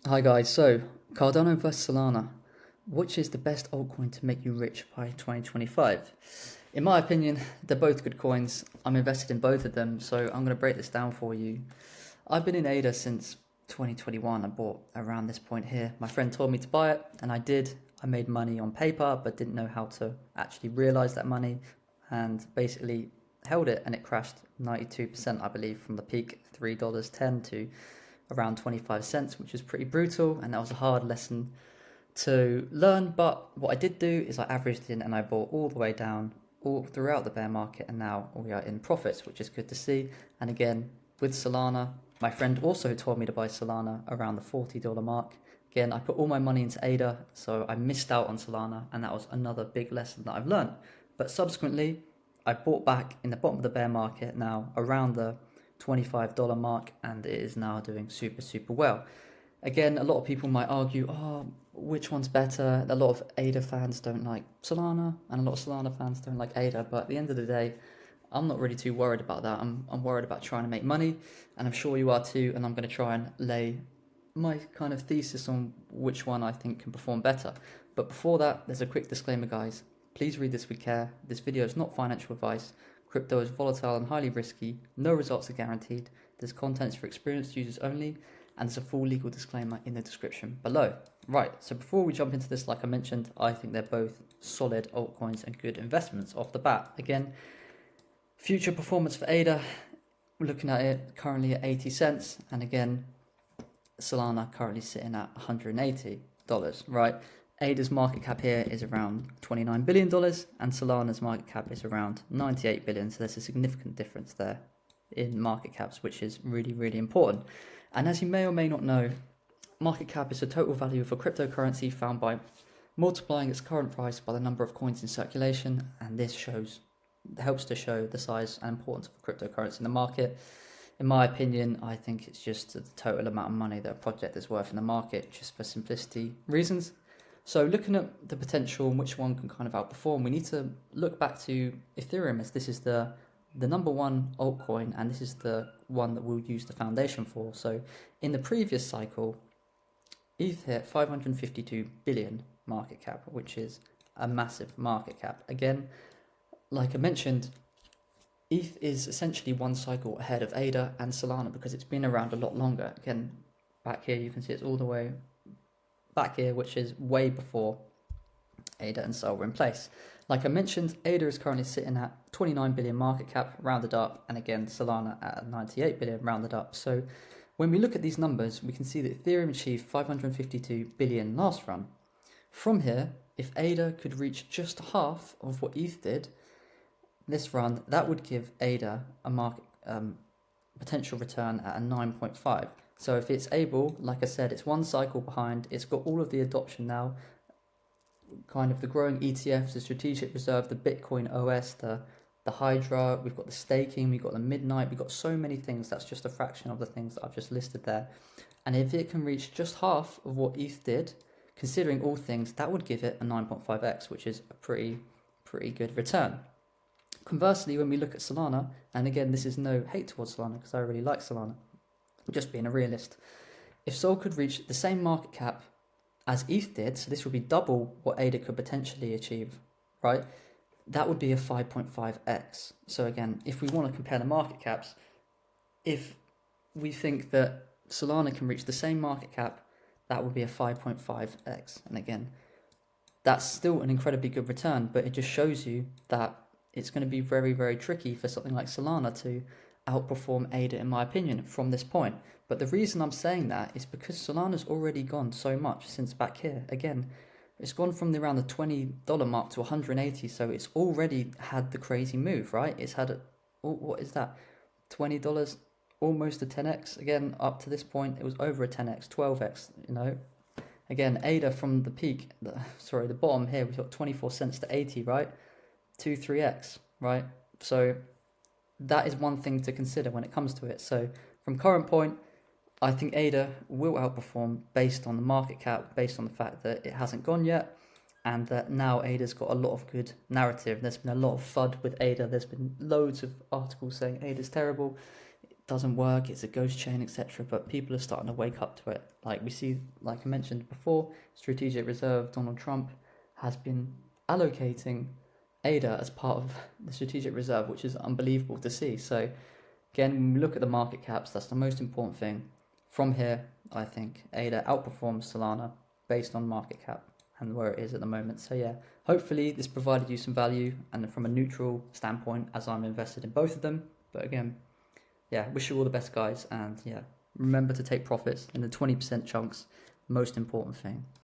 Hi guys, so Cardano versus Solana. Which is the best altcoin to make you rich by 2025? In my opinion, they're both good coins. I'm invested in both of them, so I'm going to break this down for you. I've been in ADA since 2021. I bought around this point here. My friend told me to buy it, and I did. I made money on paper, but didn't know how to actually realize that money, and basically held it, and it crashed 92%, I believe, from the peak $3.10 to around 25 cents, which is pretty brutal, and that was a hard lesson to learn. But what I did do is I averaged in and I bought all the way down all throughout the bear market, and now we are in profits, which is good to see. And again, with Solana, my friend also told me to buy Solana around the $40 mark. Again, I put all my money into ADA, so I missed out on Solana, and that was another big lesson that I've learned. But subsequently, I bought back in the bottom of the bear market now around the $25 mark, and it is now doing super well. Again, a lot of people might argue, oh, which one's better? A lot of ADA fans don't like Solana, and a lot of Solana fans don't like ADA. But at the end of the day, I'm not really too worried about that. I'm worried about trying to make money, and I'm sure you are too. And I'm going to try and lay my kind of thesis on which one I think can perform better. But before that, there's a quick disclaimer, guys. Please read this with care. This video is not financial advice. Crypto is volatile and highly risky. No results are guaranteed. This content is for experienced users only, and there's a full legal disclaimer in the description below. Right, so before we jump into this, like I mentioned, I think they're both solid altcoins and good investments off the bat. Again, future performance for ADA, we're looking at it currently at 80 cents, and again, Solana currently sitting at $180, right? ADA's market cap here is around $29 billion, and Solana's market cap is around $98 billion. So there's a significant difference there in market caps, which is really important. And as you may or may not know, market cap is the total value of a cryptocurrency found by multiplying its current price by the number of coins in circulation, and this helps to show the size and importance of a cryptocurrency in the market. In my opinion, I think it's just the total amount of money that a project is worth in the market, just for simplicity reasons. So looking at the potential and which one can kind of outperform, we need to look back to Ethereum, as this is the number one altcoin, and this is the one that we'll use the foundation for. So in the previous cycle, ETH hit 552 billion market cap, which is a massive market cap. Again, like I mentioned, ETH is essentially one cycle ahead of ADA and Solana because it's been around a lot longer. Again, back here you can see it's all the way back here, which is way before ADA and Sol were in place. Like I mentioned, ADA is currently sitting at 29 billion market cap, rounded up, and again Solana at 98 billion, rounded up. So when we look at these numbers, we can see that Ethereum achieved 552 billion last run. From here, if ADA could reach just half of what ETH did this run, that would give ADA a market potential return at a 9.5. So if it's able, like I said, it's one cycle behind, it's got all of the adoption now, kind of the growing ETFs, the strategic reserve, the Bitcoin OS, the Hydra, we've got the staking, we've got the midnight, we've got so many things. That's just a fraction of the things that I've just listed there. And if it can reach just half of what ETH did, considering all things, that would give it a 9.5x, which is a pretty good return. Conversely, when we look at Solana, and again, this is no hate towards Solana because I really like Solana, just being a realist. If Sol could reach the same market cap as ETH did, so this would be double what ADA could potentially achieve, right? That would be a 5.5x. So again, if we want to compare the market caps, if we think that Solana can reach the same market cap, that would be a 5.5x. And again, that's still an incredibly good return, but it just shows you that it's going to be very tricky for something like Solana to outperform ADA, in my opinion, from this point. But the reason I'm saying that is because Solana's already gone so much since back here. Again, it's gone from around the $20 mark to 180, so it's already had the crazy move, right? It's had what is that? $20, almost a 10x. Again, up to this point, it was over a 10x, 12x, you know. Again, ADA from the peak, the bottom here, we've got 24 cents to 80, right? 3x, right? So that is one thing to consider when it comes to it. So from current point, I think ADA will outperform based on the market cap, based on the fact that it hasn't gone yet, and that now ADA's got a lot of good narrative. There's been a lot of FUD with ADA. There's been loads of articles saying ADA's terrible. doesn't work, it's a ghost chain, etc. But people are starting to wake up to it. Like we see, like I mentioned before, Strategic Reserve Donald Trump has been allocating ADA as part of the Strategic Reserve, which is unbelievable to see. So again, when we look at the market caps, that's the most important thing. From here, I think ADA outperforms Solana based on market cap and where it is at the moment. So yeah, hopefully this provided you some value, and from a neutral standpoint, as I'm invested in both of them. But again, yeah, wish you all the best, guys, and yeah, remember to take profits in the 20% chunks. Most important thing.